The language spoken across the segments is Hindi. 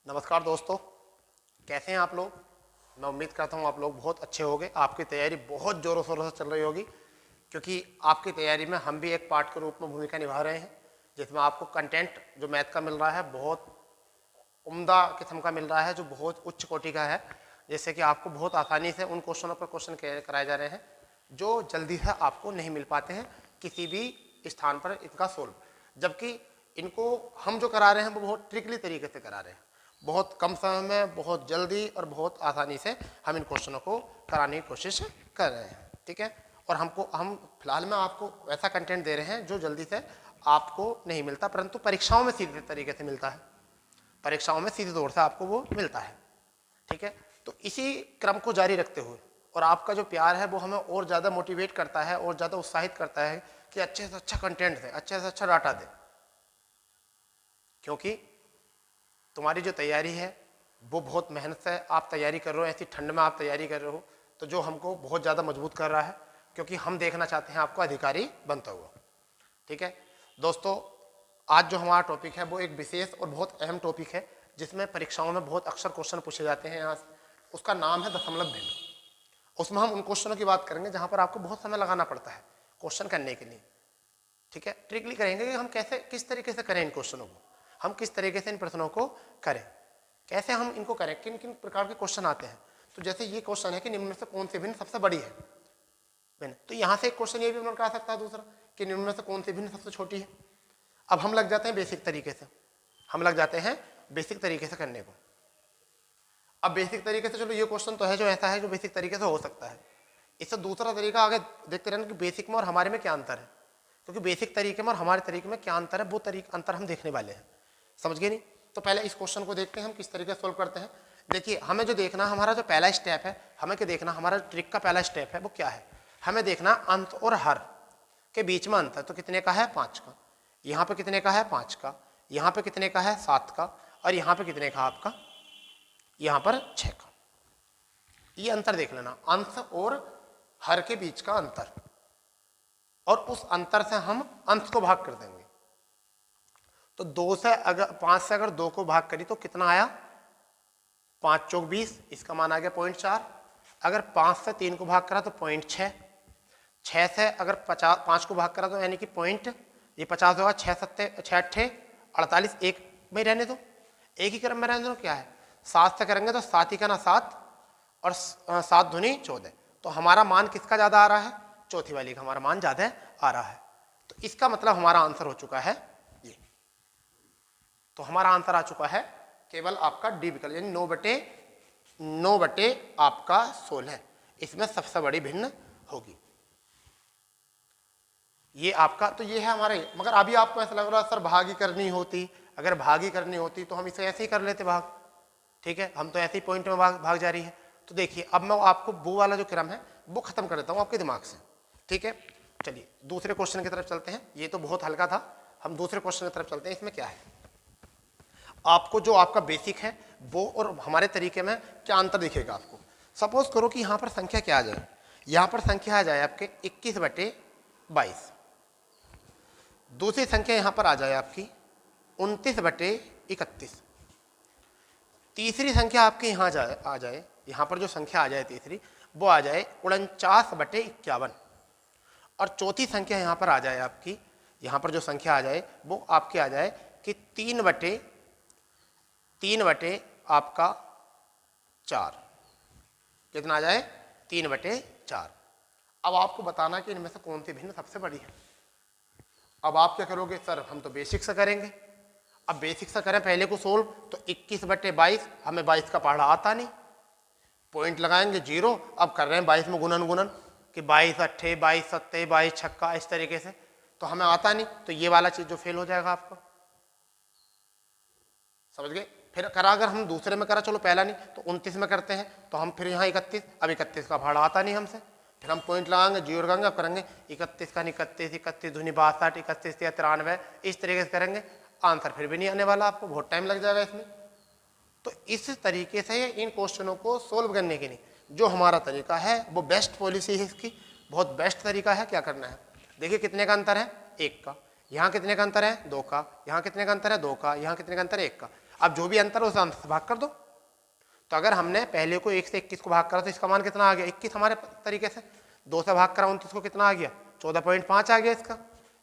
नमस्कार दोस्तों, कैसे हैं आप लोग। मैं उम्मीद करता हूँ आप लोग बहुत अच्छे होंगे। आपकी तैयारी बहुत ज़ोरों शोरों से चल रही होगी, क्योंकि आपकी तैयारी में हम भी एक पार्ट के रूप में भूमिका निभा रहे हैं, जिसमें आपको कंटेंट जो मैथ का मिल रहा है बहुत उम्दा किस्म का मिल रहा है, जो बहुत उच्च कोटि का है, जैसे कि आपको बहुत आसानी से उन क्वेश्चनों पर क्वेश्चन कराए जा रहे हैं जो जल्दी से आपको नहीं मिल पाते हैं किसी भी स्थान पर इनका सोल्व। जबकि इनको हम जो करा रहे हैं वो बहुत ट्रिकली तरीके से करा रहे हैं, बहुत कम समय में, बहुत जल्दी और बहुत आसानी से हम इन क्वेश्चनों को कराने की कोशिश कर रहे हैं। ठीक है, और हम फिलहाल में आपको ऐसा कंटेंट दे रहे हैं जो जल्दी से आपको नहीं मिलता, परंतु परीक्षाओं में सीधे तरीके से मिलता है, परीक्षाओं में सीधे तौर से आपको वो मिलता है। ठीक है, तो इसी क्रम को जारी रखते हुए और आपका जो प्यार है वो हमें और ज़्यादा मोटिवेट करता है और ज़्यादा उत्साहित करता है कि अच्छे से अच्छा कंटेंट दें, अच्छे से अच्छा डाटा दें, क्योंकि तुम्हारी जो तैयारी है वो बहुत मेहनत से आप तैयारी कर रहे हो, ऐसी ठंड में आप तैयारी कर रहे हो, तो जो हमको बहुत ज़्यादा मजबूत कर रहा है, क्योंकि हम देखना चाहते हैं आपको अधिकारी बनता हुआ। ठीक है दोस्तों, आज जो हमारा टॉपिक है वो एक विशेष और बहुत अहम टॉपिक है, जिसमें परीक्षाओं में बहुत अक्सर क्वेश्चन पूछे जाते हैं। यहाँ उसका नाम है दशमलव भिन्न। उसमें हम उन क्वेश्चनों की बात करेंगे जहाँ पर आपको बहुत समय लगाना पड़ता है क्वेश्चन करने के लिए। ठीक है, ट्रिकली करेंगे कि हम कैसे किस तरीके से करें इन क्वेश्चनों को, हम किस तरीके से इन प्रश्नों को करें, कैसे हम इनको करें, किन किन प्रकार के क्वेश्चन आते हैं। तो जैसे ये क्वेश्चन है कि निम्न में से कौन सी भिन्न सबसे बड़ी है भिन्न, तो यहाँ से एक क्वेश्चन ये भी बनकर आ सकता है दूसरा कि निम्न में से कौन सी भिन्न सबसे छोटी है। अब हम लग जाते हैं बेसिक तरीके से, हम लग जाते हैं बेसिक तरीके से करने को। अब बेसिक तरीके से चलो ये क्वेश्चन तो है जो ऐसा है जो बेसिक तरीके से हो सकता है। इससे दूसरा तरीका आगे देखते रहना कि बेसिक में और हमारे में क्या अंतर है, क्योंकि बेसिक तरीके में और हमारे तरीके में क्या अंतर है वो अंतर हम देखने वाले हैं। समझ गए नहीं? तो पहले इस क्वेश्चन को देखते हैं हम किस तरीके से सोल्व करते हैं। देखिए, हमें जो देखना, हमारा जो पहला स्टेप है, हमें क्या देखना, हमारा ट्रिक का पहला स्टेप है वो क्या है, हमें देखना अंत और हर के बीच में अंतर। तो कितने का है? 5 का। यहाँ पे कितने का है? 5 का। यहाँ पे कितने का है? 7 का। और यहाँ पे कितने का आपका? यहाँ पर 6 का। ये अंतर देख लेना, अंश और हर के बीच का अंतर, और उस अंतर से हम अंश को भाग कर देंगे। तो 5 से अगर 2 को भाग करी तो कितना आया? 5 चौक 20, इसका मान आ गया 0.4। अगर 5 से 3 को भाग करा तो 0.6। 6 से अगर 5 को भाग करा तो यानी कि पॉइंट, ये 50 होगा। 6 अट्ठे 48, एक में रहने दो, एक ही क्रम में रहने दो। क्या है? 7 से करेंगे तो 7 ही का ना 7, और 7 दूनी 14। तो हमारा मान किसका ज़्यादा आ रहा है? चौथी वाली का हमारा मान ज़्यादा आ रहा है। तो इसका मतलब हमारा आंसर हो चुका है ये। तो हमारा आंसर आ चुका है केवल आपका डी विकल्प, यानी 9 बटे आपका 16। इसमें सबसे बड़ी भिन्न होगी ये आपका। तो ये है हमारे, मगर अभी आपको ऐसा लग रहा है सर भागी करनी होती, अगर भागी करनी होती तो हम इसे ऐसे ही कर लेते भाग। ठीक है, हम तो ऐसे ही पॉइंट में भाग जा रही है। तो देखिए, अब मैं आपको वो वाला जो क्रम है वो खत्म कर देता हूँ आपके दिमाग से। ठीक है, चलिए दूसरे क्वेश्चन की तरफ चलते हैं। ये तो बहुत हल्का था, हम दूसरे क्वेश्चन की तरफ चलते हैं। इसमें क्या है, आपको जो आपका बेसिक है वो और हमारे तरीके में क्या अंतर दिखेगा आपको। सपोज करो कि यहाँ पर संख्या क्या आ जाए, यहाँ पर संख्या आ जाए आपके 21/22, दूसरी संख्या यहाँ पर आ जाए आपकी 29/31, तीसरी संख्या आपके यहाँ आ जाए, यहाँ पर जो संख्या आ जाए तीसरी वो आ जाए 49/51, और चौथी संख्या यहाँ पर आ जाए आपकी, यहाँ पर जो संख्या आ जाए वो आपकी आ जाए कि 3/4 आपका 4। कितना आ जाए? 3/4। अब आपको बताना कि इनमें से कौन सी भिन्न सबसे बड़ी है। अब आप क्या करोगे? सर हम तो बेसिक से करेंगे। अब बेसिक से करें पहले को सोल्व, तो 21/22, हमें 22 का पहाड़ा आता नहीं, पॉइंट लगाएंगे 0। अब कर रहे हैं 22 में गुणन कि 22 अट्ठे 22 सत्ते 22 छक्का, इस तरीके से, तो हमें आता नहीं, तो ये वाला चीज जो फेल हो जाएगा आपका। समझ गए? फिर करा, अगर हम दूसरे में करा, चलो पहला नहीं तो 29 में करते हैं, तो हम फिर यहाँ 31, अब 31 का भाड़ा आता नहीं हमसे, फिर हम पॉइंट लगाएंगे 0 लगाएंगे, अब करेंगे 31 का 31, 31 दूनी 62, 31 या 93, इस तरीके से करेंगे। आंसर फिर भी नहीं आने वाला, आपको बहुत टाइम लग जाएगा इसमें। तो इस तरीके से इन क्वेश्चनों को सोल्व करने के लिए जो हमारा तरीका है वो बेस्ट पॉलिसी है इसकी, बहुत बेस्ट तरीका है। क्या करना है, देखिए कितने का अंतर है? 1 का। यहाँ कितने का अंतर है? 2 का। यहाँ कितने का अंतर है? 2 का। यहाँ कितने का अंतर है? 1 का। अब जो भी अंतर है उसे अंत से भाग कर दो। तो अगर हमने पहले को 1 से 21 को भाग करा तो इसका मान कितना आ गया 21 हमारे तरीके से। 2 से भाग करा 29 को कितना आ गया 14.5 आ गया इसका।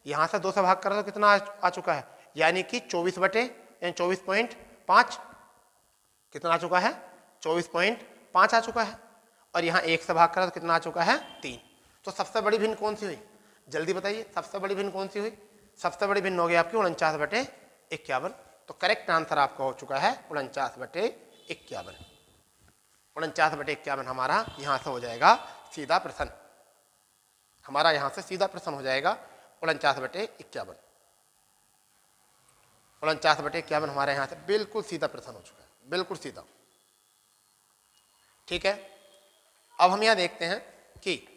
यहाँ से 2 से भाग करा तो कितना आ चुका है, यानी कि 24/5 कितना आ चुका है 24.5 आ चुका है। और यहाँ 1 से भाग करा तो कितना आ चुका है 3। तो सबसे बड़ी भिन्न कौन सी हुई, जल्दी बताइए सबसे बड़ी भिन्न कौन सी हुई। सबसे बड़ी भिन्न हो गई आपकी 49/51। तो करेक्ट आंसर आपका हो चुका है 49/51। 49/51 हमारा यहाँ से हो जाएगा सीधा प्रश्न, हमारा यहाँ से सीधा प्रश्न हो जाएगा 49/51। 49/51 हमारे यहाँ से बिल्कुल सीधा प्रश्न हो चुका है, बिल्कुल सीधा। ठीक है, अब हम यहाँ देखते हैं कि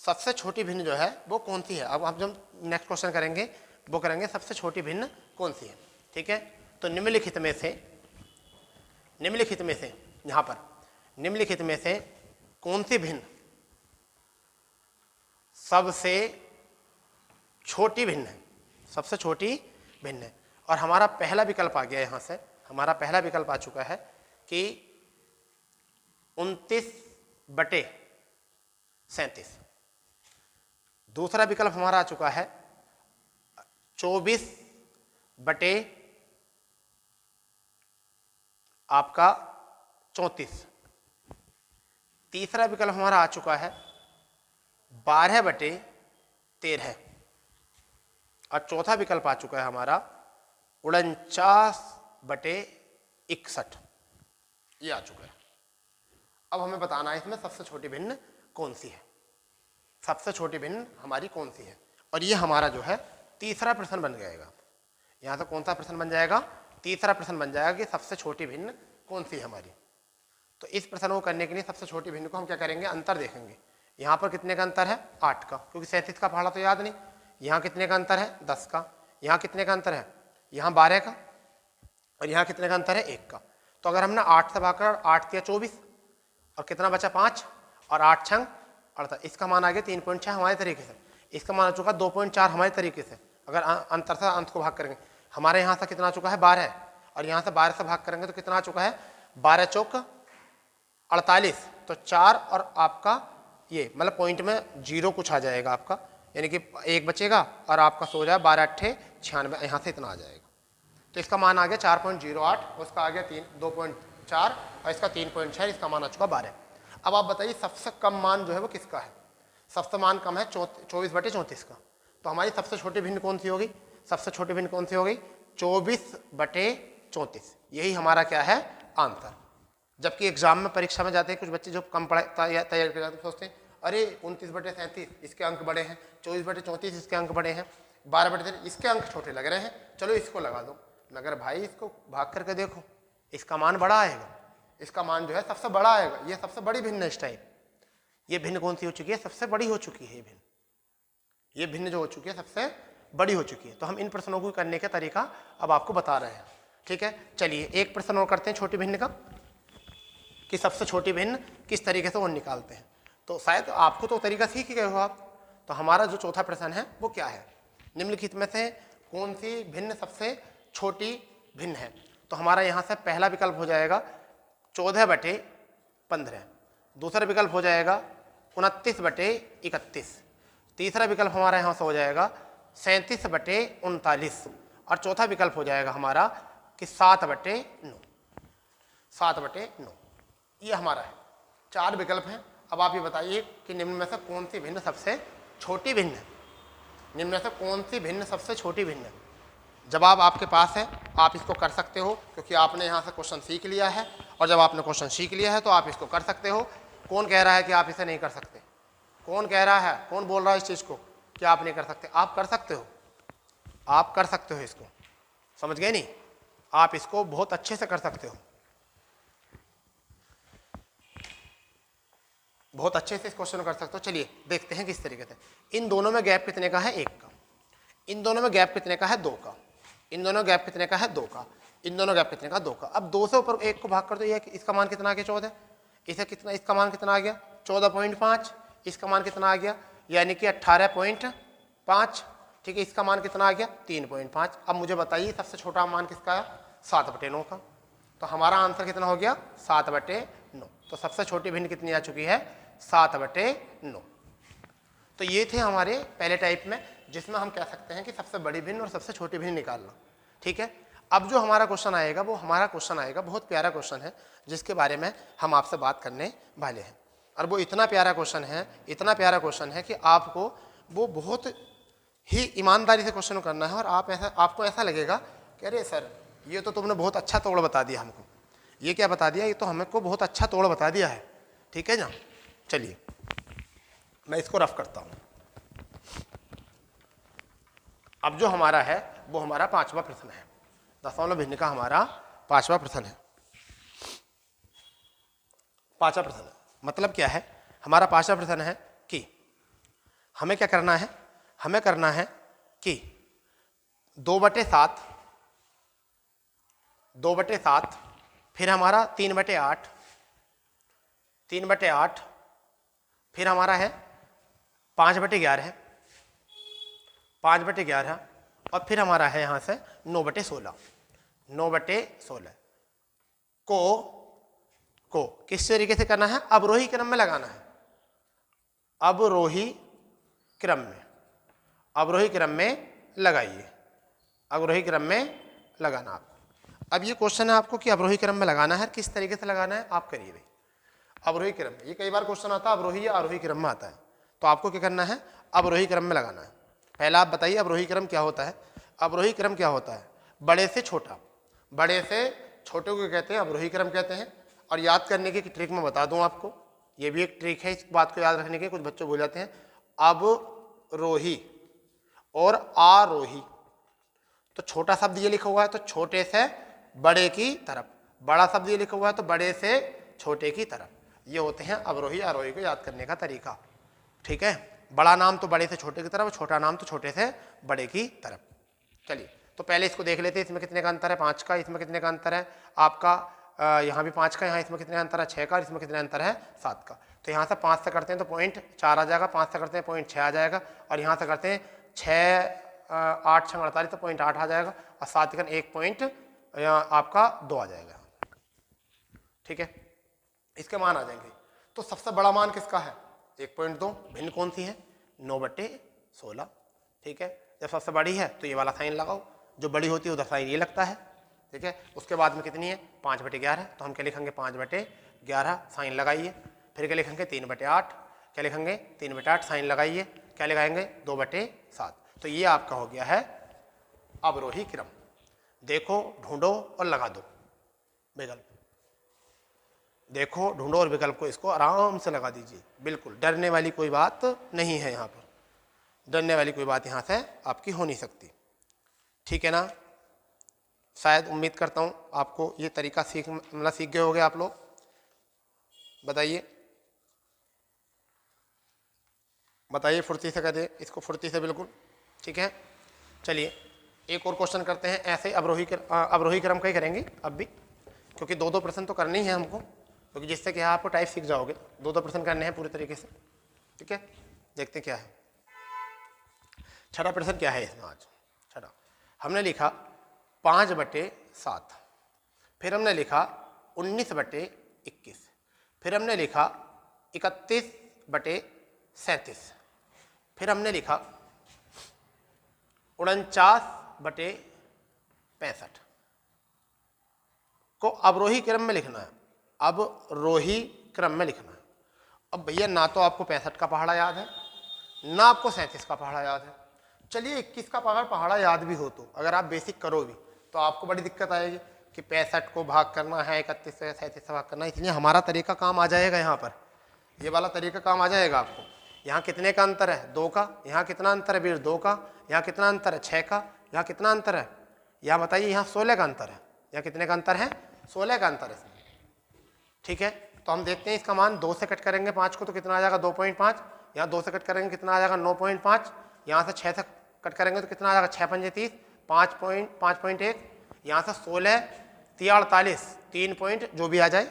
सबसे छोटी भिन्न जो है वो कौन सी है। अब हम जब नेक्स्ट क्वेश्चन करेंगे वो करेंगे सबसे छोटी भिन्न कौन सी है। ठीक है, तो निम्नलिखित में से यहाँ पर निम्नलिखित में से कौन सी भिन्न सबसे छोटी भिन्न है, सबसे छोटी भिन्न है। और हमारा पहला विकल्प आ गया, यहाँ से हमारा पहला विकल्प आ चुका है कि 29/37। दूसरा विकल्प हमारा आ चुका है 24/34। तीसरा विकल्प हमारा आ चुका है 12/13। और चौथा विकल्प आ चुका है हमारा 49/61। ये आ चुका है। अब हमें बताना है इसमें सबसे छोटी भिन्न कौन सी है, सबसे छोटी भिन्न हमारी कौन सी है। और ये हमारा जो है तीसरा प्रश्न बन जाएगा। यहाँ से कौन सा प्रश्न बन जाएगा, तीसरा प्रश्न बन जाएगा कि सबसे छोटी भिन्न कौन सी है हमारी। तो इस प्रश्न को करने के लिए सबसे छोटी भिन्न को हम क्या करेंगे, अंतर देखेंगे। यहाँ पर कितने का अंतर है 8 का, क्योंकि 37 का पहाड़ा तो याद नहीं। यहाँ कितने का अंतर है 10 का, यहाँ कितने का अंतर है यहाँ 12 का, और यहाँ कितने का अंतर है 1 का। तो अगर हमने 8 से भाग कर 8 किया 24 और कितना बचा 5 और 8 छंग 48, इसका मान आ गया 3.6 हमारे तरीके से। इसका मान आ चुका 2.4 हमारे तरीके से। अगर अंतर से अंत को भाग करेंगे हमारे यहाँ से कितना आ चुका है 12 और यहाँ से 12 से भाग करेंगे तो कितना आ चुका है 12 चौक 48। तो 4 और आपका ये मतलब पॉइंट में 0 कुछ आ जाएगा आपका, यानी कि 1 बचेगा और आपका सो जाए 12×8 96, यहाँ से इतना आ जाएगा। तो इसका मान आ गया 4.08, उसका आ गया 2.4 और इसका 3.6, इसका मान आ चुका 12। अब आप बताइए सबसे कम मान जो है वो किसका है। सबसे मान कम है 24/34 का। तो हमारी सबसे छोटी भिन्न कौन सी होगी, सबसे छोटी भिन्न कौन सी होगी 24/34। यही हमारा क्या है आंसर। जबकि एग्जाम में परीक्षा में जाते हैं कुछ बच्चे जो कम पढ़ाई तैयार कर जाते हैं, सोचते हैं अरे 29/37 इसके अंक बड़े हैं, 24/34 इसके अंक बड़े हैं, 12/13 इसके अंक छोटे लग रहे हैं, चलो इसको लगा दो। मगर भाई इसको भाग करके देखो, इसका मान बड़ा आएगा, इसका मान जो है सबसे बड़ा आएगा। ये सबसे बड़ी भिन्न है इस टाइप। ये भिन्न कौन सी हो चुकी है, सबसे बड़ी हो चुकी है। ये भिन्न जो हो चुकी है सबसे बड़ी हो चुकी है। तो हम इन प्रश्नों को करने का तरीका अब आपको बता रहे हैं। ठीक है, चलिए एक प्रश्न और करते हैं छोटी भिन्न का, कि सबसे छोटी भिन्न किस तरीके से वो निकालते हैं। तो शायद आपको तो तरीका सीख ही गए हो आप। तो हमारा जो चौथा प्रश्न है वो क्या है, निम्नलिखित में से कौन सी भिन्न सबसे छोटी भिन्न है। तो हमारा यहाँ से पहला विकल्प हो जाएगा 14/15। दूसरा विकल्प हो जाएगा 29/31। तीसरा विकल्प हमारा यहाँ से हो जाएगा 37/39। और चौथा विकल्प हो जाएगा हमारा कि 7/9। 7/9 ये हमारा है। 4 विकल्प हैं। अब आप ये बताइए कि निम्न में से कौन सी भिन्न सबसे छोटी भिन्न है। निम्न में से कौन सी भिन्न सबसे छोटी भिन्न है। जवाब आपके पास है, आप इसको कर सकते हो क्योंकि आपने यहाँ से क्वेश्चन सीख लिया है। और जब आपने क्वेश्चन सीख लिया है तो आप इसको कर सकते हो। कौन कह रहा है कि आप इसे नहीं कर सकते, कौन कह रहा है, कौन बोल रहा है इस चीज़ को कि आप नहीं कर सकते। आप कर सकते हो, आप कर सकते हो इसको, समझ गए नहीं, आप इसको बहुत अच्छे से कर सकते हो, बहुत अच्छे से इस क्वेश्चन को कर सकते हो। चलिए देखते हैं किस तरीके से। इन दोनों में गैप कितने का है 1 का, इन दोनों में गैप कितने का है 2 का, इन दोनों गैप कितने का है 2 का, इन दोनों गैप कितने का 2 का। अब 2 से ऊपर 1 को भाग कर दो, ये इसका मान कितना आ गया 14, इसे कितना, इसका मान कितना आ गया 14.5, इसका मान कितना आ गया यानी कि 18.5। ठीक है, इसका मान कितना आ गया 3.5। अब मुझे बताइए सबसे छोटा मान किसका है 7/9 का। तो हमारा आंसर कितना हो गया 7/9। तो सबसे छोटी भिन्न कितनी आ चुकी है 7/9। तो ये थे हमारे पहले टाइप में, जिसमें हम कह सकते हैं कि सबसे बड़ी भिन्न और सबसे छोटी भिन्न निकालना। ठीक है, अब जो हमारा क्वेश्चन आएगा वो हमारा क्वेश्चन आएगा, बहुत प्यारा क्वेश्चन है जिसके बारे में हम आपसे बात करने वाले हैं। और वो इतना प्यारा क्वेश्चन है, इतना प्यारा क्वेश्चन है कि आपको वो बहुत ही ईमानदारी से क्वेश्चन करना है और आपको ऐसा लगेगा कि अरे सर ये तो तुमने बहुत अच्छा तोड़ बता दिया हमको। ये क्या बता दिया, ये तो हमको बहुत अच्छा तोड़ बता दिया है। ठीक है ना, चलिए मैं इसको रफ करता हूं। अब जो हमारा है वो हमारा 5वां प्रश्न है, दशमलव भिन्न का हमारा 5वां प्रश्न है। 5वां प्रश्न मतलब क्या है, हमारा 5वां प्रश्न है कि हमें क्या करना है, हमें करना है कि 2/7, 2/7, फिर हमारा 3/8, 3/8, फिर हमारा है 5/11, 5/11, और फिर हमारा है यहाँ से 9/16, 9/16 को किस तरीके से करना है, अवरोही क्रम में लगाना है, अवरोही क्रम में, अवरोही क्रम में लगाइए, अवरोही क्रम में लगाना आपको। अब ये क्वेश्चन है आपको कि अवरोही क्रम में लगाना है, किस तरीके से लगाना है आप करिए भाई। अवरोही क्रम में, ये कई बार क्वेश्चन आता है अवरोही या आरोही क्रम में आता है, तो आपको क्या करना है, अवरोही क्रम में लगाना है। पहला आप बताइए अवरोही क्रम क्या होता है। अवरोही क्रम क्या होता है, बड़े से छोटा, बड़े से छोटे को कहते हैं अवरोही क्रम कहते हैं। और याद करने की ट्रिक मैं बता दूं आपको, ये भी एक ट्रिक है, इस बात को याद रखने की, कुछ बच्चे भूल जाते हैं। अवरोही और आरोही, तो छोटा शब्द ये लिखा हुआ है तो छोटे से बड़े की तरफ, बड़ा शब्द ये लिखा हुआ है तो बड़े से छोटे की तरफ। ये होते हैं अवरोही आरोही को याद करने का तरीका। ठीक है, बड़ा नाम तो बड़े से छोटे की तरफ, छोटा नाम तो छोटे से बड़े की तरफ। चलिए तो पहले इसको देख लेते हैं, इसमें कितने का अंतर है 5 का, इसमें कितने का अंतर है आपका, यहाँ भी 5 का, यहाँ इसमें कितने अंतर है 6 का, और इसमें कितने अंतर है 7 का। तो यहाँ से 5 से करते हैं तो 0.4 आ जाएगा, 5 से करते हैं 0.6 आ जाएगा, और यहाँ से करते हैं 8 6 48 तो 0.8 आ जाएगा, और 7 का 1 पॉइंट आपका 2 आ जाएगा। ठीक है, इसके मान आ जाएंगे। तो सबसे बड़ा मान किसका है 1.2, भिन्न कौन सी है 9/16। ठीक है, जब सबसे बड़ी है तो ये वाला साइन लगाओ, जो बड़ी होती है उधर साइन ये लगता है। ठीक है, उसके बाद में कितनी है 5/11, तो हम क्या लिखेंगे 5/11 साइन लगाइए। फिर क्या लिखेंगे 3/8, क्या लिखेंगे 3/8 साइन लगाइए, क्या लगाएंगे 2/7। तो ये आपका हो गया है अवरोही क्रम। देखो ढूंढो और लगा दो विकल्प, देखो ढूंढो और विकल्प को इसको आराम से लगा दीजिए, बिल्कुल डरने वाली कोई बात नहीं है यहाँ पर, डरने वाली कोई बात यहाँ से आपकी हो नहीं सकती। ठीक है ना, शायद उम्मीद करता हूँ आपको ये तरीका सीख गए होंगे आप लोग। बताइए बताइए फुर्ती से कर दे इसको, फुर्ती से बिल्कुल। ठीक है, चलिए एक और क्वेश्चन करते हैं, ऐसे अवरोही क्रम का ही करेंगे अब भी, क्योंकि 2-2 प्रश्न तो करने ही है हमको, क्योंकि जिससे कि आपको टाइप सीख जाओगे। 2-2 प्रश्न करने हैं पूरे तरीके से। ठीक है, देखते क्या है। छठा प्रश्न क्या है इसमें आज। छठा हमने लिखा 5/7, फिर हमने लिखा 19/21, फिर हमने लिखा 31/37, फिर हमने लिखा 49/65 को अवरोही क्रम में लिखना है, अवरोही क्रम में लिखना है। अब भैया ना तो आपको 65 का पहाड़ा याद है, ना आपको 37 का पहाड़ा याद है। चलिए 21 का पहाड़ा याद भी हो तो अगर आप बेसिक करो भी तो आपको बड़ी दिक्कत आएगी कि 65 को भाग करना है 31 से, 37 से भाग करना है। इसलिए हमारा तरीका काम आ जाएगा यहाँ पर, ये वाला तरीका काम आ जाएगा आपको। यहाँ कितने का अंतर है 2 का, यहाँ कितना अंतर है वीर 2 का, यहाँ कितना अंतर है 6 का, यहाँ कितना अंतर है, यहाँ बताइए, यहाँ 16 का अंतर है। यहाँ कितने का अंतर है 16 का अंतर है इसमें। ठीक है, तो हम देखते हैं इसका मान 2 से कट करेंगे 5 को तो कितना आ जाएगा 2.5, यहाँ 2 से कट करेंगे कितना आ जाएगा 9.5, यहाँ से 6 से कट करेंगे तो कितना आ जाएगा 6 पंजे 30, 5.1, यहाँ से 16 43 3 पॉइंट जो भी आ जाए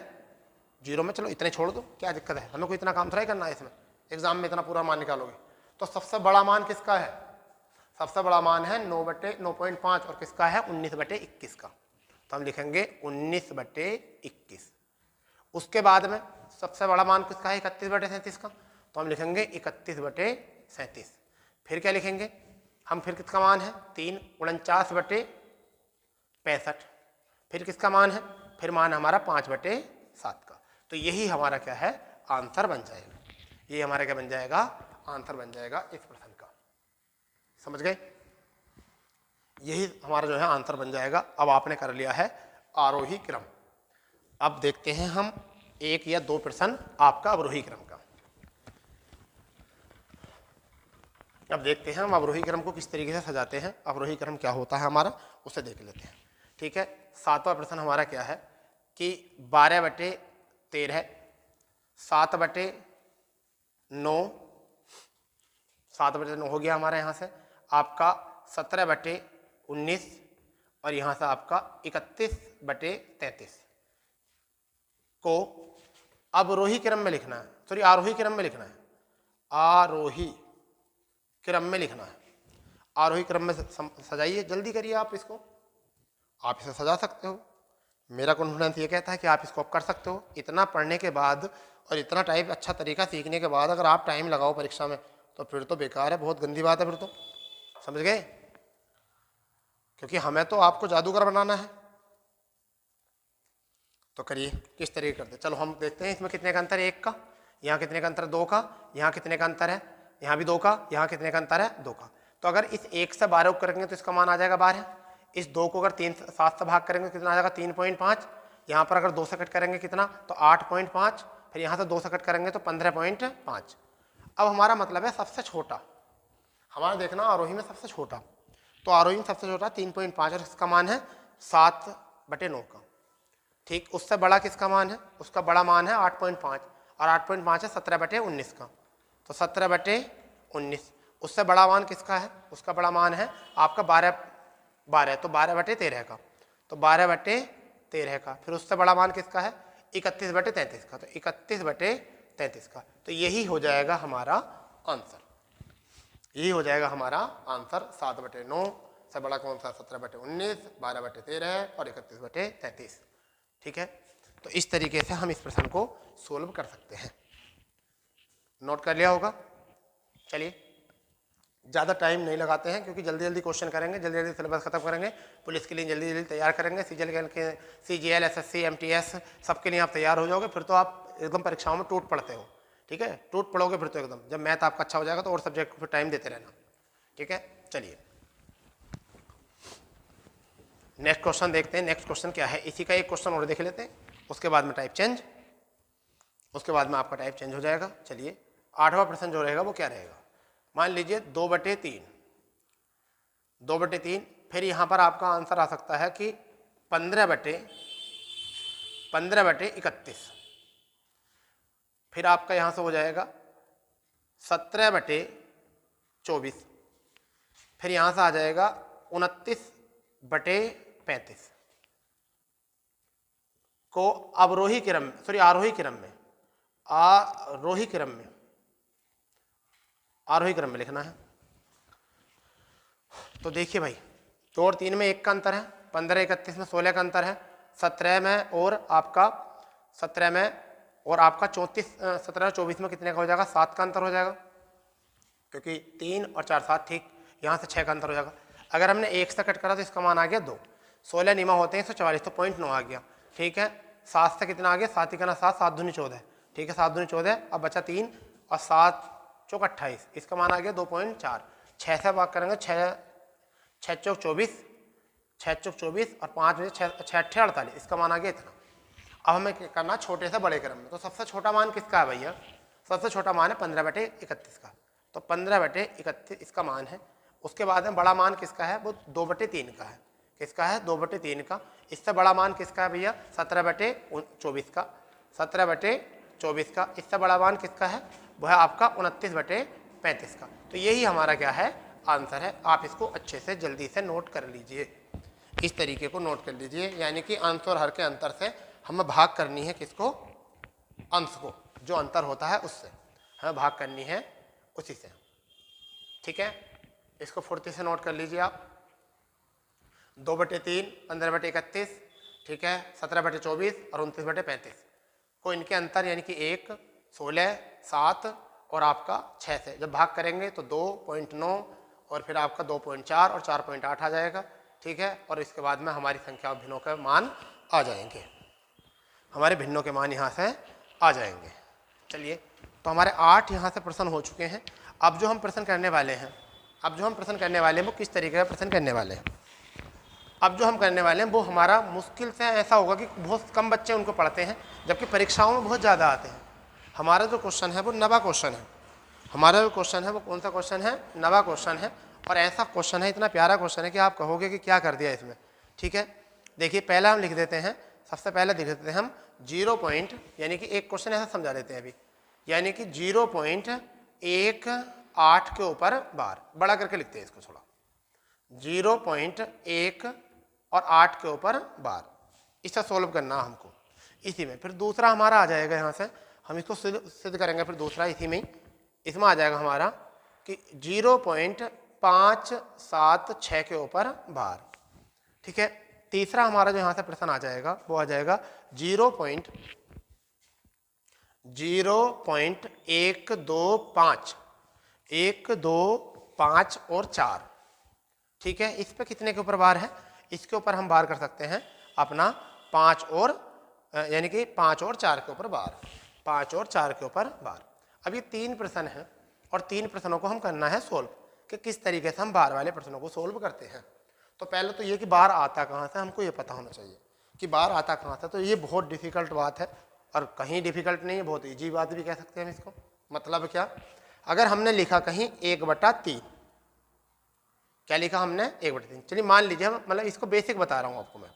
जीरो में, चलो इतने छोड़ दो, क्या दिक्कत है, हमें कोई इतना काम थोड़ा ही करना है इसमें, एग्जाम में इतना पूरा मान निकालोगे। तो सबसे बड़ा मान किसका है, सबसे बड़ा मान है 9/9.5 और किसका है 19/21 का। तो हम लिखेंगे 19/21। उसके बाद में सबसे बड़ा मान किसका है 31/37 का, तो हम लिखेंगे 31/37। फिर क्या लिखेंगे हम, फिर किसका मान है 3 49/65। फिर किसका मान है, फिर मान हमारा 5/7 का। तो यही हमारा क्या है आंसर बन जाएगा। ये हमारा क्या बन जाएगा आंसर बन जाएगा इस प्रश्न का। समझ गए, यही हमारा जो है आंसर बन जाएगा। अब आपने कर लिया है आरोही क्रम। अब देखते हैं हम 1 या 2 प्रश्न आपका अवरोही क्रम का। अब देखते हैं हम अवरोही क्रम को किस तरीके से सजाते हैं, अवरोही क्रम क्या होता है हमारा उसे देख लेते हैं। ठीक है, 7वां प्रश्न हमारा क्या है कि 12/13 7/9 7/9 हो गया हमारा यहाँ से आपका 17/19 और यहाँ से आपका 31/33 को अवरोही क्रम में लिखना है, सॉरी आरोही क्रम में लिखना है, आरोही क्रम में लिखना है। आरोही क्रम में सजाइए, जल्दी करिए आप इसको, आप इसे सजा सकते हो। मेरा कॉन्फिडेंस ये कहता है कि आप इसको अब कर सकते हो। इतना पढ़ने के बाद और इतना टाइप अच्छा तरीका सीखने के बाद अगर आप टाइम लगाओ परीक्षा में तो फिर तो बेकार है, बहुत गंदी बात है फिर तो। समझ गए, क्योंकि हमें तो आपको जादूगर बनाना है। तो करिए किस तरीके करते, चलो हम देखते हैं इसमें कितने का अंतर है 1 का, यहाँ कितने का अंतर है 2 का, यहाँ कितने का अंतर है, यहाँ भी 2 का, यहाँ कितने का अंतर है 2 का। तो अगर इस 1 से 12 को करेंगे तो इसका मान आ जाएगा 12। इस 2 को अगर 7 से भाग करेंगे तो कितना आ जाएगा 3.5। यहाँ पर अगर 2 से कट करेंगे कितना तो 8.5, फिर यहाँ से 2 से कट करेंगे तो 15.5। अब हमारा मतलब है सबसे छोटा, हमारा देखना आरोही में सबसे छोटा, तो आरोही में सबसे छोटा 3.5 और इसका मान है 7/9 का। ठीक, उससे बड़ा किसका मान है, उसका बड़ा मान है 8.5 और 8.5 है 17/19 का, तो 17/19। उससे बड़ा मान किसका है, उसका बड़ा मान है आपका 12 तो 12/13 का, तो 12/13 का। फिर उससे बड़ा मान किसका है 31/33 का, तो 31/33 का। तो यही हो जाएगा हमारा आंसर, यही हो जाएगा हमारा आंसर। 7/9 से बड़ा कौन सा 17/19, 12/13 और 31/33। ठीक है, तो इस तरीके से हम इस प्रश्न को सोल्व कर सकते हैं। नोट कर लिया होगा। चलिए ज़्यादा टाइम नहीं लगाते हैं क्योंकि जल्दी जल्दी क्वेश्चन करेंगे, जल्दी जल्दी सिलेबस खत्म करेंगे, पुलिस के लिए जल्दी जल्दी तैयार करेंगे, CGL SSC MTS सबके लिए आप तैयार हो जाओगे। फिर तो आप एकदम परीक्षाओं में टूट पड़ते हो। ठीक है, टूट पड़ोगे फिर तो एकदम। जब मैथ आपका अच्छा हो जाएगा तो और सब्जेक्ट को फिर टाइम देते रहना। ठीक है, चलिए नेक्स्ट क्वेश्चन देखते हैं। नेक्स्ट क्वेश्चन क्या है, इसी का एक क्वेश्चन और देख लेते हैं, उसके बाद में टाइप चेंज, उसके बाद में आपका टाइप चेंज हो जाएगा। चलिए 8वां प्रश्न जो रहेगा वो क्या रहेगा, मान लीजिए 2/3, 2/3। फिर यहाँ पर आपका आंसर आ सकता है कि 15/31। फिर आपका यहाँ से हो जाएगा 17/24। फिर यहाँ से आ जाएगा 29/35 को अवरोही क्रम, सॉरी आरोही क्रम में, आरोही क्रम में, आरोही क्रम में लिखना है। तो देखिए भाई 2 और 3 में 1 का अंतर है, 15/31 में 16 का अंतर है, 17 में और आपका 17 में और आपका 17 और 24 में कितने का हो जाएगा 7 का अंतर हो जाएगा, क्योंकि 3 और 4 7। ठीक, यहाँ से 6 का अंतर हो जाएगा। अगर हमने 1 से कट करा तो इसका मान आ गया 2। 16 निमा होते हैं 144, तो 0.9 आ गया। ठीक है, 7 से कितना आ गया 7 ही का ना 7, 7 दूनी 14। ठीक है, 7 दूनी 14, अब बचा 3 और 7 चौक 28, इसका मान आ गया 2.4। 6 से भाग करेंगे 6 चौक 24, 6 चौक 24 और 5 में 6 8 48, इसका मान आ गया इतना। अब हमें क्या करना छोटे से बड़े क्रम में, तो सबसे छोटा मान किसका है भैया, सबसे छोटा मान है 15/31 का, तो 15/31 इसका मान है। उसके बाद में बड़ा मान किसका है, वो 2/3 का है। किसका है 2/3 का। इससे बड़ा मान किसका है भैया 17/24 का, 17/24 का। इससे बड़ा मान किसका है, वो है आपका 29/35 का। तो यही हमारा क्या है आंसर है। आप इसको अच्छे से जल्दी से नोट कर लीजिए, इस तरीके को नोट कर लीजिए, यानी कि अंश और हर के अंतर से हमें भाग करनी है किसको, अंश को, जो अंतर होता है उससे हमें भाग करनी है उसी से। ठीक है, इसको फुर्ती से नोट कर लीजिए आप। 2/3 15/31, ठीक है, 17/24 और 29/35 को इनके अंतर यानी कि 1, 16, 7 और आपका 6 से जब भाग करेंगे तो 2.9 और फिर आपका 2.4 और 4.8 आ जाएगा। ठीक है, और इसके बाद में हमारी संख्या और भिन्नों के मान आ जाएंगे, हमारे भिन्नों के मान यहाँ से आ जाएंगे। चलिए, तो हमारे 8 यहाँ से प्रश्न हो चुके हैं। अब जो हम प्रश्न करने वाले हैं, वो किस तरीके का प्रश्न करने वाले हैं। अब जो हम करने वाले हैं वो हमारा मुश्किल से ऐसा होगा कि बहुत कम बच्चे उनको पढ़ते हैं, जबकि परीक्षाओं में बहुत ज़्यादा आते हैं। हमारा जो क्वेश्चन है वो नवा क्वेश्चन है, हमारा जो क्वेश्चन है वो कौन सा क्वेश्चन है, नवा क्वेश्चन है। और ऐसा क्वेश्चन है, इतना प्यारा क्वेश्चन है कि आप कहोगे कि क्या कर दिया इसमें। ठीक है, देखिए पहला हम लिख देते हैं, सबसे पहले लिख देते हैं हम 0 पॉइंट, यानी कि एक क्वेश्चन ऐसा समझा देते हैं अभी, यानी कि 0.18 के ऊपर बार, बड़ा करके लिखते हैं इसको थोड़ा, 0.1 और 8 के ऊपर बार, इसका सोल्व करना हमको इसी में। फिर दूसरा हमारा आ जाएगा, यहाँ से हम इसको सिद्ध करेंगे, फिर दूसरा इसी में, इसमें आ जाएगा हमारा कि 0.576 के ऊपर बार। ठीक है, तीसरा हमारा जो यहाँ से प्रश्न आ जाएगा वो आ जाएगा 0.125, 1, 2, 5 और 4। ठीक है, इस पे कितने के ऊपर बार है, इसके ऊपर हम बार कर सकते हैं अपना 5 और यानी कि 5 और 4 के ऊपर बार, 5 और 4 के ऊपर बार। अब ये 3 प्रश्न हैं और 3 प्रश्नों को हम करना है सोल्व, कि किस तरीके से हम बार वाले प्रश्नों को सोल्व करते हैं। तो पहले तो ये कि बार आता कहाँ से, हमको ये पता होना चाहिए कि बार आता कहाँ से। तो ये बहुत डिफिकल्ट बात है और कहीं डिफिकल्ट नहीं है, बहुत ईजी बात भी कह सकते हैं हम इसको। मतलब क्या, अगर हमने लिखा कहीं 1/3, क्या लिखा हमने 1/3, चलिए मान लीजिए हम, मतलब इसको बेसिक बता रहा हूँ आपको मैं,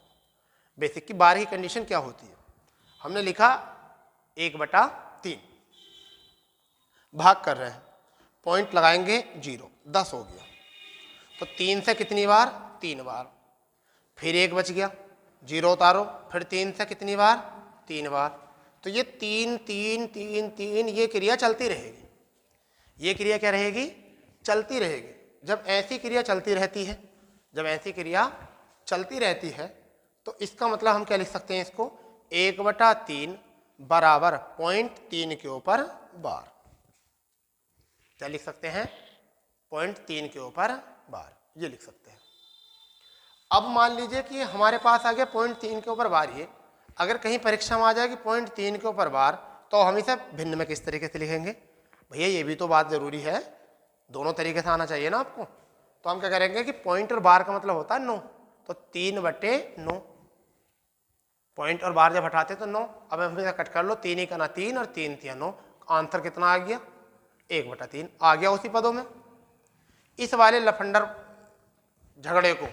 बेसिक की बार की कंडीशन क्या होती है। हमने लिखा 1/3, भाग कर रहे हैं, पॉइंट लगाएंगे 0, 10 हो गया। तो 3 से कितनी बार, 3 बार, फिर 1 बच गया, 0 उतारो, फिर 3 से कितनी बार, 3 बार। तो ये 3 3 3 3 ये क्रिया चलती रहेगी, ये क्रिया क्या रहेगी, चलती रहेगी। जब ऐसी क्रिया चलती रहती है, जब ऐसी क्रिया चलती रहती है तो इसका मतलब हम क्या लिख सकते हैं इसको, 1/3 बराबर 0.3 के ऊपर बार। क्या लिख सकते हैं, 0.3 के ऊपर बार, ये लिख सकते हैं। अब मान लीजिए कि हमारे पास आ गया 0.3 के ऊपर बार। ये अगर कहीं परीक्षा में आ जाएगी 0.3 के ऊपर बार, तो हम इसे भिन्न में किस तरीके से लिखेंगे। भैया ये भी तो बात जरूरी है, दोनों तरीके से आना चाहिए ना आपको। तो हम क्या करेंगे कि पॉइंट और बार का मतलब होता है 9, तो 3/9, पॉइंट और बार जब हटाते तो 9। अब हम इसे कट कर लो, 3 ही का ना 3 और 3 3 9, आंसर कितना आ गया, 1/3 आ गया उसी पदों में। इस वाले लफंडर झगड़े को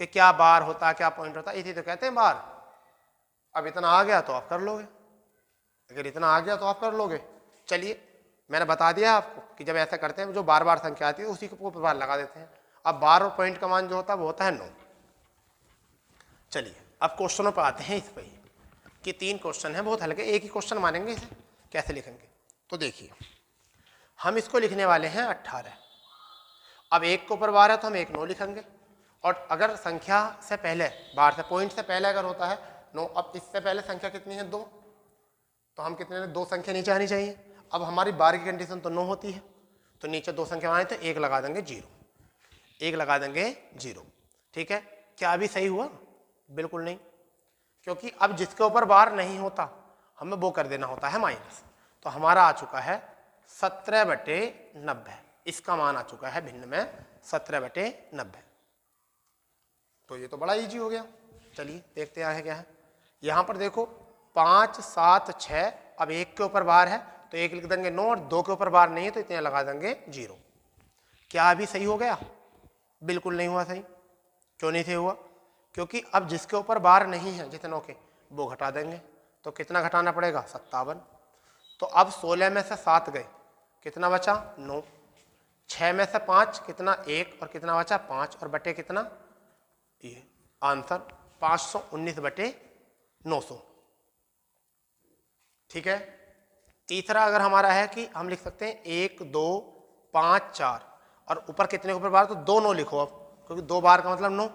कि क्या बार होता क्या पॉइंट होता, इसी तो कहते हैं बार। अब इतना आ गया तो आप कर लोगे, अगर इतना आ गया तो आप कर लोगे। चलिए मैंने बता दिया आपको कि जब ऐसा करते हैं, जो बार बार संख्या आती है उसी को ऊपर बार लगा देते हैं। अब बार और पॉइंट का मान जो होता है वो होता है 9। चलिए अब क्वेश्चनों पर आते हैं इस पर ही, कि 3 क्वेश्चन हैं बहुत हल्के, एक ही क्वेश्चन मानेंगे, इसे कैसे लिखेंगे। तो देखिए हम इसको लिखने वाले हैं 18। अब 1 के ऊपर बार है तो हम 1 9 लिखेंगे, और अगर संख्या से पहले, बार से पॉइंट से पहले अगर होता है 9, अब इससे पहले संख्या कितनी है 2, तो हम कितने 2 संख्या नीचे आनी चाहिए। अब हमारी बार की कंडीशन तो 9 होती है, तो नीचे 2 संख्या आए तो 1 लगा देंगे 0, 1 लगा देंगे 0। ठीक है, क्या अभी सही हुआ, बिल्कुल नहीं, क्योंकि अब जिसके ऊपर बार नहीं होता हमें वो कर देना होता है माइनस। तो हमारा आ चुका है 17/90, इसका मान आ चुका है भिन्न में 17/90। तो ये तो बड़ा इजी हो गया। चलिए देखते हैं क्या है। यहाँ पर देखो 5 7 6, अब 1 के ऊपर बार है तो 1 लिख देंगे 9, और 2 के ऊपर बार नहीं है तो इतने लगा देंगे 0। क्या अभी सही हो गया, बिल्कुल नहीं हुआ सही। क्यों नहीं सही हुआ, क्योंकि अब जिसके ऊपर बार नहीं है जितनों के, वो घटा देंगे। तो कितना घटाना पड़ेगा, 57। तो अब 16 में से 7 गए, कितना बचा 9, 6 में से 5 कितना 1, और कितना बचा 5, और बटे कितना, ये आंसर 519/900। ठीक है, तीसरा अगर हमारा है कि हम लिख सकते हैं 1 2 5 4, और ऊपर कितने के ऊपर बार, तो 2 9 लिखो अब, क्योंकि 2 बार का मतलब 9।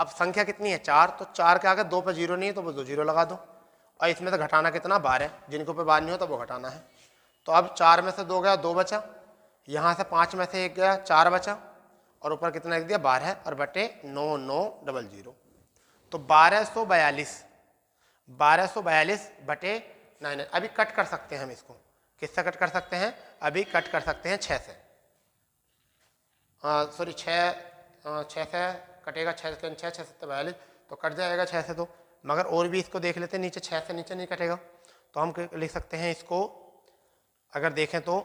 अब संख्या कितनी है 4, तो 4 के आगे 2 पे 0 नहीं है तो वो 2 0 लगा दो। और इसमें से घटाना कितना 12, जिनको पे 12 नहीं हो तो वो घटाना है। तो अब 4 में से 2 गया 2 बचा, यहाँ से 5 में से 1 गया 4 बचा, और ऊपर कितना लिख दिया 12 और बटे 9900। तो 1242 बटे 9। अभी कट कर सकते हैं हम इसको, किससे कट कर सकते हैं, अभी कट कर सकते हैं 6 से, सॉरी 6 से कटेगा, 6 से 6 7 42 तो कट जाएगा 6 से। तो मगर और भी इसको देख लेते हैं, नीचे 6 से नीचे नहीं कटेगा तो हम लिख सकते हैं इसको, अगर देखें तो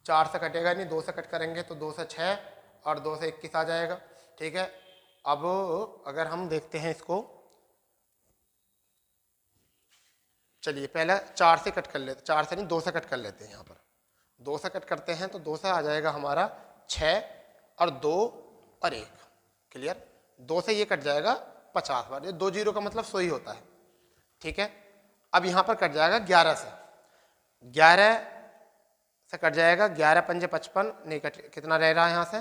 4 से कटेगा नहीं, 2 से कट करेंगे तो 2 से 6 और 2 से 21 आ जाएगा। ठीक है, अब अगर हम देखते हैं इसको, चलिए पहले 4 से कट कर लेते, 4 से नहीं 2 से कट कर लेते हैं। यहाँ पर 2 से कट करते हैं तो 2 से आ जाएगा हमारा 6 और 2 और 1, क्लियर। 2 से ये कट जाएगा 50 बार, ये 2 0 का मतलब 100 ही होता है। ठीक है, अब यहाँ पर कट जाएगा 11 से, 11 से कट जाएगा, 11 पंजे 55 नहीं कट, कितना रह रहा है यहाँ से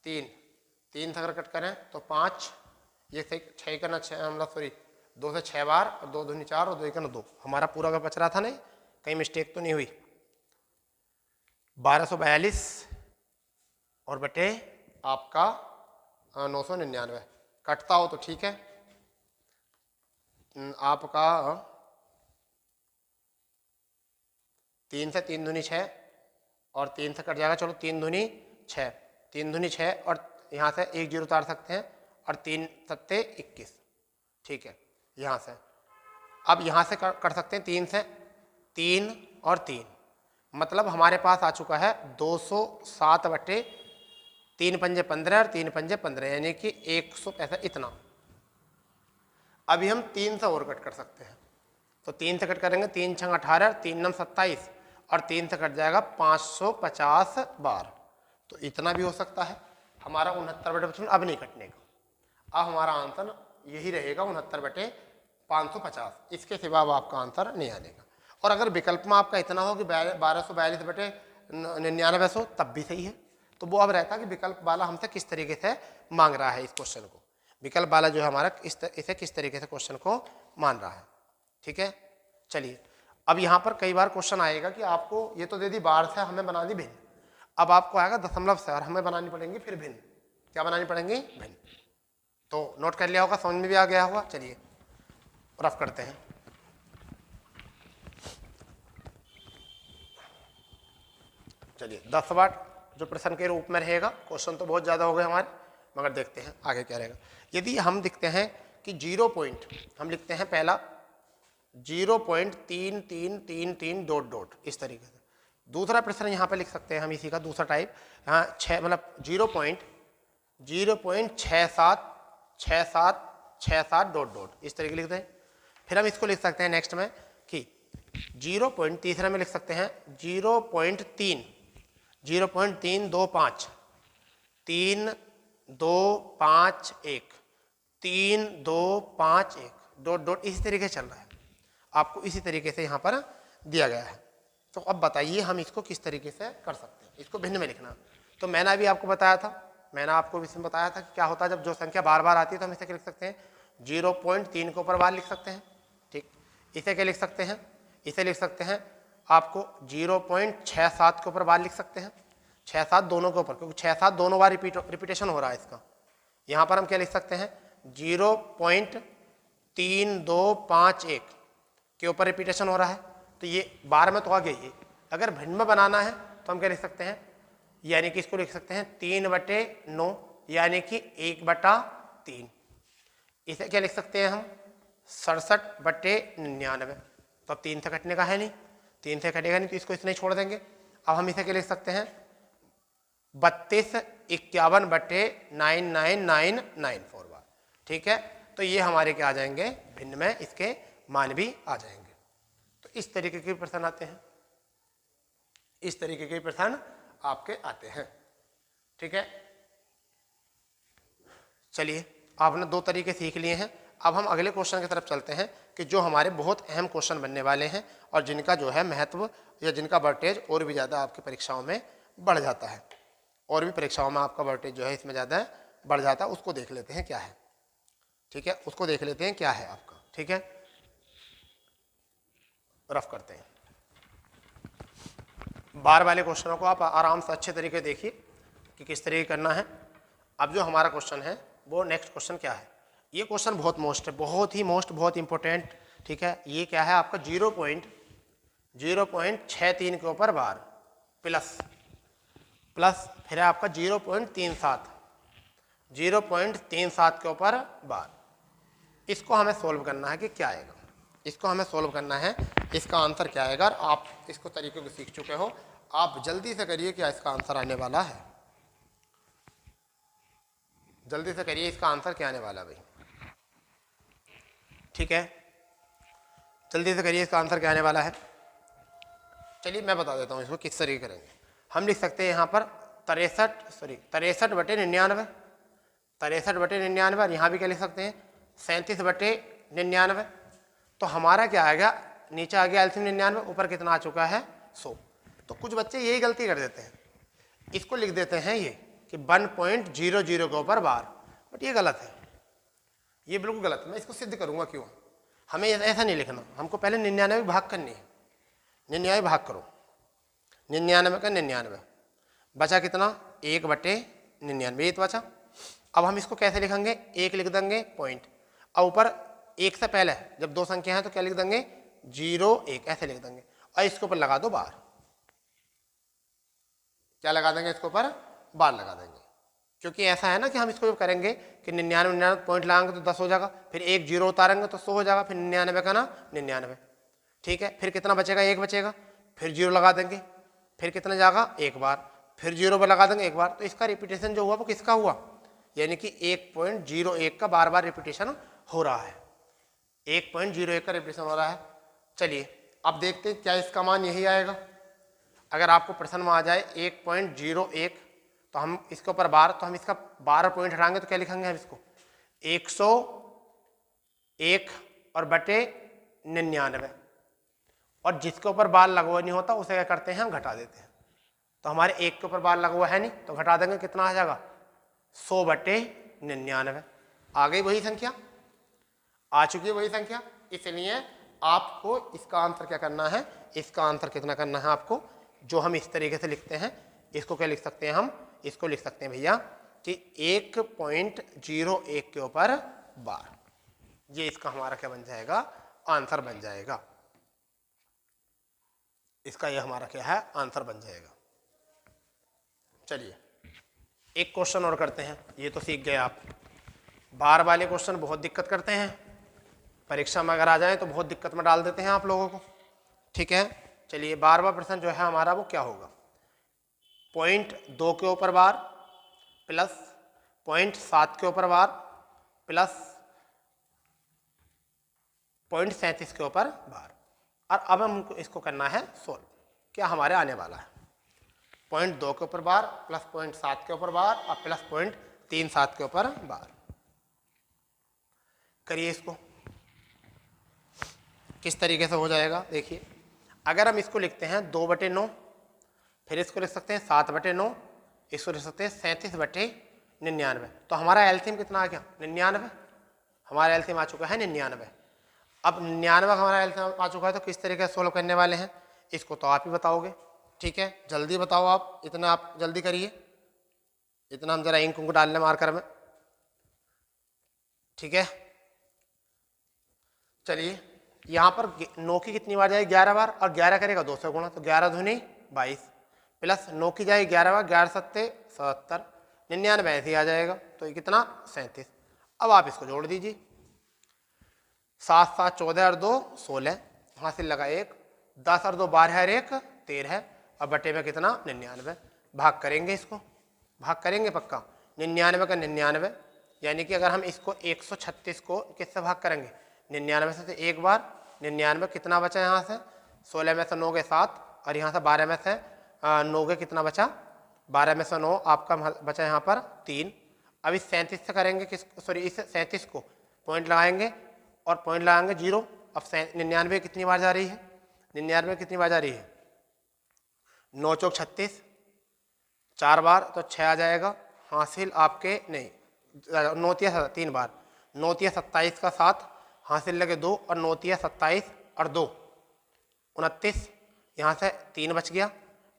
3 से अगर कट करें तो 5, ये 6 करना 6 मतलब सॉरी 2 से 6 बार, और 2 दूनी 4 और 2 करना 2, हमारा पूरा का बच रहा था नहीं, कहीं मिस्टेक तो नहीं हुई। 1242 और बटे आपका 999, कटता हो तो ठीक है, आपका 3 से 3 दूनी 6 और 3 से कट जाएगा, चलो 3 दूनी 6, 3 दूनी 6 और यहाँ से 1 0 उतार सकते हैं और 3 सत्ते 21। ठीक है, यहाँ से अब यहाँ से कर सकते हैं 3 से 3 और 3, मतलब हमारे पास आ चुका है 207 बटे 3 पंजे 15 और 3 पंजे 15 यानी कि 165 इतना। अभी हम 3 से और कट कर सकते हैं, तो 3 से कट करेंगे, 3 6 18, 3 9 27 और 3 से कट जाएगा 550 बार, तो इतना भी हो सकता है हमारा 69 बटे 55 अब नहीं कटने का। अब हमारा आंसर यही रहेगा 69 बटे 550, इसके सिवा अब आपका आंसर नहीं आएगा। और अगर विकल्प में आपका इतना हो कि 1242 बटे 9900 तब भी सही है। तो वो अब रहता है कि विकल्प वाला हमसे किस तरीके से मांग रहा है इस क्वेश्चन को, विकल्प वाला जो है हमारा इसे किस तरीके से क्वेश्चन को मान रहा है। ठीक है, चलिए अब यहाँ पर कई बार क्वेश्चन आएगा कि आपको ये तो दे दी बार से, हमें बना दी भिन्न, अब आपको आएगा दशमलव से और हमें बनानी पड़ेंगी फिर भिन्न। क्या बनानी पड़ेंगी, भिन्न। तो नोट कर लिया होगा, समझ में भी आ गया होगा। चलिए रफ करते हैं। चलिए 10 बार जो प्रश्न के रूप में रहेगा, क्वेश्चन तो बहुत ज़्यादा हो गए हमारे, मगर देखते हैं आगे क्या रहेगा। यदि हम लिखते हैं कि 0 पॉइंट, हम लिखते हैं पहला 0.3333 डॉट डॉट इस तरीके से। दूसरा प्रश्न यहाँ पे लिख सकते हैं हम इसी का दूसरा टाइप, यहाँ 6 मतलब 0.676767 डॉट डॉट इस तरीके लिखते हैं। फिर हम इसको लिख सकते हैं नेक्स्ट में कि 0. तीसरे में लिख सकते हैं 0.3 0.325 3251 3251 डॉट डॉट इसी तरीके से चल रहा है, आपको इसी तरीके से यहाँ पर दिया गया है। तो अब बताइए हम इसको किस तरीके से कर सकते हैं, इसको भिन्न में लिखना। तो मैंने अभी आपको बताया था, मैंने आपको इसमें बताया था कि क्या होता है जब जो संख्या बार बार आती है तो हम इसे क्या लिख सकते हैं 0.3 के ऊपर बार लिख सकते हैं। ठीक, इसे क्या लिख सकते हैं, इसे लिख सकते हैं आपको 0.67 के ऊपर बार लिख सकते हैं, 6-7 दोनों के ऊपर, क्योंकि 6-7 दोनों बार रिपीटेशन हो रहा है इसका। यहाँ पर हम क्या लिख सकते हैं 0.3251 के ऊपर रिपीटेशन हो रहा है, तो ये बार में तो आ गई है। अगर भिन्न में बनाना है तो हम क्या लिख सकते हैं, यानी कि इसको लिख सकते हैं 3/9 यानी कि 1/3। इसे क्या लिख सकते हैं हम 67/99। तो अब 3 से कटने का है नहीं, 3 से कटेगा नहीं तो इसको इसने छोड़ देंगे। अब हम इसे क्या लिख सकते हैं 3251/99994 बार। ठीक है, तो ये हमारे क्या आ जाएंगे भिन्न में, इसके मान भी आ जाएंगे। तो इस तरीके के प्रश्न आते हैं, इस तरीके के प्रश्न आपके आते हैं। ठीक है, चलिए आपने 2 तरीके सीख लिए हैं। अब हम अगले क्वेश्चन की तरफ चलते हैं कि जो हमारे बहुत अहम क्वेश्चन बनने वाले हैं और जिनका जो है महत्व या जिनका वर्टेज और भी ज़्यादा आपकी परीक्षाओं में बढ़ जाता है। और भी परीक्षाओं में आपका वोल्टेज जो है इसमें ज़्यादा बढ़ जाता है, उसको देख लेते हैं क्या है। ठीक है, उसको देख लेते हैं क्या है आपका। ठीक है, रफ करते हैं। बार वाले क्वेश्चनों को आप आराम से अच्छे तरीके देखिए कि किस तरीके करना है। अब जो हमारा क्वेश्चन है वो नेक्स्ट क्वेश्चन क्या है। ये क्वेश्चन बहुत मोस्ट है, बहुत ही मोस्ट, बहुत इंपॉर्टेंट। ठीक है, ये क्या है आपका 0.063 के ऊपर बार प्लस फिर है आपका 0.37 के ऊपर बार। इसको हमें सोल्व करना है कि क्या आएगा, इसको हमें सोल्व करना है, इसका आंसर क्या आएगा। आप इसको तरीके को सीख चुके हो, आप जल्दी से करिए क्या इसका आंसर आने वाला है। जल्दी से करिए इसका आंसर क्या आने वाला भाई। ठीक है, जल्दी से करिए इसका आंसर क्या आने वाला है। चलिए मैं बता देता हूँ इसको किस तरीके करेंगे। हम लिख सकते हैं यहाँ पर 63/99, 63/99। और यहाँ भी क्या लिख सकते हैं 37/99। तो हमारा क्या आएगा, नीचे आ गया एलसीएम 99, ऊपर कितना आ चुका है 100। तो कुछ बच्चे यही गलती कर देते हैं, इसको लिख देते हैं ये कि 1.00 के ऊपर बार, बट ये गलत है, ये बिल्कुल गलत है। मैं इसको सिद्ध करूंगा क्यों। हमें ऐसा नहीं लिखना, हमको पहले 99 भाग करनी है। 99 भाग करो, 99 का 99 बचा कितना 1/99, ये तो बचा। अब हम इसको कैसे लिखेंगे, एक लिख देंगे पॉइंट, और ऊपर एक से पहले जब दो संख्या है तो क्या लिख देंगे 01, ऐसे लिख देंगे। और इसके ऊपर लगा दो बार, क्या लगा देंगे, इसके ऊपर बार लगा देंगे। क्योंकि ऐसा है ना कि हम इसको जब करेंगे कि 99 पॉइंट लगाएंगे तो 10 हो जाएगा, फिर एक 0 उतारेंगे तो 100 हो जाएगा, फिर 99 का ना 99। ठीक है, फिर कितना बचेगा, 1 बचेगा, फिर 0 लगा देंगे, फिर कितना जाएगा, एक बार, फिर 0 पर लगा देंगे एक बार। तो इसका रिपीटेशन जो हुआ वो किसका हुआ, यानी कि 1.01 का बार बार रिपीटेशन हो रहा है, 1.01 का रिपीटेशन हो रहा है। चलिए अब देखते हैं क्या इसका मान यही आएगा। अगर आपको प्रश्न में आ जाए 1.01 तो हम इसके ऊपर बार, तो हम इसका 12 पॉइंट हटाएंगे तो क्या लिखेंगे हम इसको 101 और बटे 99। और जिसके ऊपर बार लगा हुआ नहीं होता उसे क्या करते हैं हम घटा देते हैं। तो हमारे 1 के ऊपर बार लगा हुआ है नहीं तो घटा देंगे, कितना आ जाएगा 100/99। आ गई वही संख्या, आ चुकी है वही संख्या। इसलिए आपको इसका आंसर क्या करना है, इसका आंसर कितना करना है आपको, जो हम इस तरीके से लिखते हैं इसको क्या लिख सकते हैं हम, इसको लिख सकते हैं भैया कि 1.01 के ऊपर बार। ये इसका हमारा क्या बन जाएगा, आंसर बन जाएगा। इसका ये हमारा क्या है, आंसर बन जाएगा। चलिए एक क्वेश्चन और करते हैं, ये तो सीख गए आप। बार वाले क्वेश्चन बहुत दिक्कत करते हैं, परीक्षा में अगर आ जाए तो बहुत दिक्कत में डाल देते हैं आप लोगों को। ठीक है, चलिए 12वां प्रश्न जो है हमारा वो क्या होगा, 0.2 के ऊपर बार प्लस 0.7 के ऊपर बार प्लस 0.37 के ऊपर बार। और अब हमको इसको करना है सोल्व, क्या हमारे आने वाला है 0.2 के ऊपर बार प्लस 0.7 के ऊपर बार और प्लस 0.37 के ऊपर बार। करिए इसको किस तरीके से हो जाएगा। देखिए अगर हम इसको लिखते हैं 2/9, फिर इसको लिख सकते हैं 7/9, इसको लिख सकते हैं 37/99। तो हमारा एलसीएम कितना आ गया 99, हमारा एलसीएम आ चुका है 99। अब 99 हमारा एलसीएम आ चुका है तो किस तरीके से सोल्व करने वाले हैं इसको तो आप ही बताओगे। ठीक है, जल्दी बताओ आप, इतना आप जल्दी करिए, इतना हम जरा इंक उंक डाल लें मार्कर में। ठीक है, चलिए यहाँ पर 9 की कितनी बार जाएगी 11 बार, और 11 करेगा 2 से गुणा, तो 11 दूनी 22 प्लस 9 की जाएगी 11 बार, 11 सत्ते 77, 99 ऐसे ही आ जाएगा, तो ये कितना 37। अब आप इसको जोड़ दीजिए, 7 7 14 और 2 16, हासिल लगा 1, 10 और 2 12 और 1 13, और बटे में कितना 99। भाग करेंगे, इसको भाग करेंगे पक्का, 99 का 99, यानी कि अगर हम इसको 136 को किससे भाग करेंगे 99 से, तो एक बार 99 कितना बचा यहाँ से 16 में से 9 के 7, और यहाँ से 12 में से 9 के कितना बचा 12 में से 9 आपका बचा यहाँ पर 3। अब इस 37 से करेंगे किस, सॉरी इस 37 को पॉइंट लगाएंगे और पॉइंट लगाएंगे 0। अब 99 कितनी बार जा रही है, 99 कितनी बार जा रही है 9 चौक 36, 4 बार तो 6 आ जाएगा। हासिल आपके नहीं, 9 तिया 3 बार, 9 तिया 27 का 7, हासिल लगे 2 और 9 तिया 27 और 2 29। यहाँ से 3 बच गया,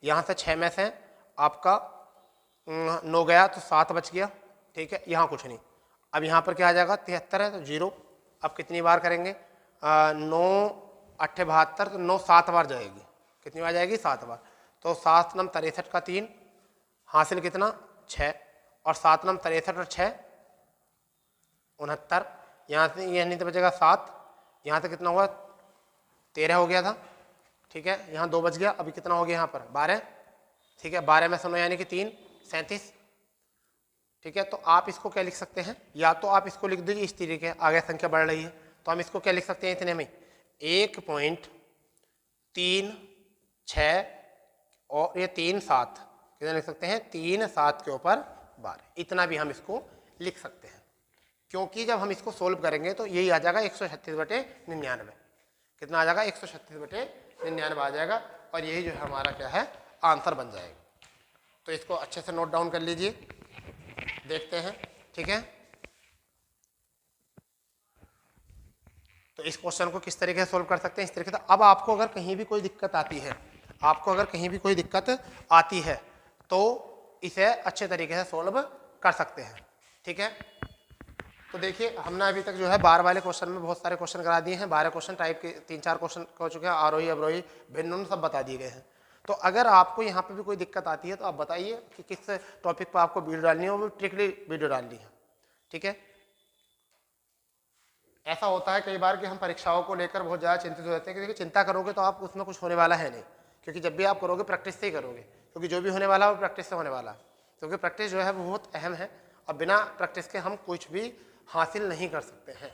यहाँ से 6 में से आपका 9 गया तो 7 बच गया। ठीक है, यहाँ कुछ नहीं। अब यहाँ पर क्या आ जाएगा, 73 है तो 0। अब कितनी बार करेंगे, 9 8 72 तो 9 7 बार जाएगी। कितनी बार जाएगी, 7 बार। तो 7 नम 63 का 3, हासिल कितना 6 और 7 नम 63 और 6 69। यहाँ से ये नहीं तो बचेगा 7, यहाँ से कितना हुआ 13 हो गया था। ठीक है, यहाँ 2 बच गया। अभी कितना हो गया यहाँ पर 12। ठीक है, 12 में से 9 यानी कि 3 37। ठीक है, तो आप इसको क्या लिख सकते हैं, या तो आप इसको लिख दीजिए इस तरीके, आगे संख्या बढ़ रही है तो हम इसको क्या लिख सकते हैं इतने में 1.36 और ये 3 7 कितना लिख सकते हैं 3 7 के ऊपर 12, इतना भी हम इसको लिख सकते हैं। क्योंकि जब हम इसको सोल्व करेंगे तो यही आ जाएगा 136/99। कितना आ जाएगा 136/99 आ जाएगा और यही जो है हमारा क्या है आंसर बन जाएगा। तो इसको अच्छे से नोट डाउन कर लीजिए, देखते हैं। ठीक है, तो इस क्वेश्चन को किस तरीके से सोल्व कर सकते हैं, इस तरीके से। अब आपको अगर कहीं भी कोई दिक्कत आती है, आपको अगर कहीं भी कोई दिक्कत आती है तो इसे अच्छे तरीके से सोल्व कर सकते हैं। ठीक है, तो देखिए हमने अभी तक जो है 12 वाले क्वेश्चन में बहुत सारे क्वेश्चन करा दिए हैं। 12 क्वेश्चन टाइप के 3-4 क्वेश्चन हो चुके हैं, आरोही अवरोही भिन्न सब बता दिए गए हैं। तो अगर आपको यहाँ पे भी कोई दिक्कत आती है तो आप बताइए कि किस टॉपिक पर आपको वीडियो डालनी है, वो ट्रिकली वीडियो डालनी है। ठीक है, ऐसा होता है कई बार कि हम परीक्षाओं को लेकर बहुत ज़्यादा चिंतित हो जाते हैं, क्योंकि चिंता करोगे तो आप उसमें कुछ होने वाला है नहीं। क्योंकि जब भी आप करोगे प्रैक्टिस से ही करोगे, क्योंकि जो भी होने वाला है वो प्रैक्टिस से होने वाला है। क्योंकि प्रैक्टिस जो है वो बहुत अहम है और बिना प्रैक्टिस के हम कुछ भी हासिल नहीं कर सकते हैं।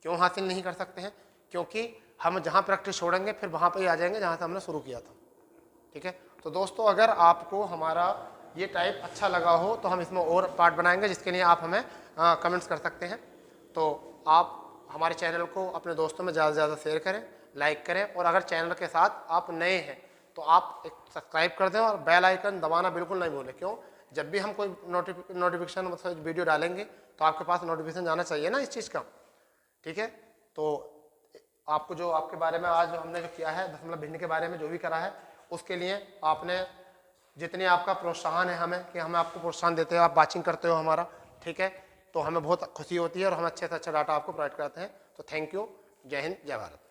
क्यों हासिल नहीं कर सकते हैं, क्योंकि हम जहाँ प्रैक्टिस छोड़ेंगे फिर वहाँ पर ही आ जाएंगे जहाँ से हमने शुरू किया था। ठीक है, तो दोस्तों अगर आपको हमारा ये टाइप अच्छा लगा हो तो हम इसमें और पार्ट बनाएंगे, जिसके लिए आप हमें कमेंट्स कर सकते हैं। तो आप हमारे चैनल को अपने दोस्तों में ज़्यादा से ज़्यादा शेयर करें, लाइक करें, और अगर चैनल के साथ आप नए हैं तो आप एक सब्सक्राइब कर दें और बेल आइकन दबाना बिल्कुल नहीं भूलें। क्यों, जब भी हम कोई नोटिफिकेशन मतलब वीडियो डालेंगे तो आपके पास नोटिफिकेशन जाना चाहिए ना इस चीज़ का। ठीक है, तो आपको जो आपके बारे में आज हमने जो किया है दशमलव भिन्न के बारे में जो भी करा है, उसके लिए आपने जितनी आपका प्रोत्साहन है हमें, कि हमें आपको प्रोत्साहन देते हो, आप वाचिंग करते हो हमारा। ठीक है, तो हमें बहुत खुशी होती है और हम अच्छे से अच्छा डाटा आपको प्रोवाइड कराते हैं। तो थैंक यू, जय हिंद, जय भारत।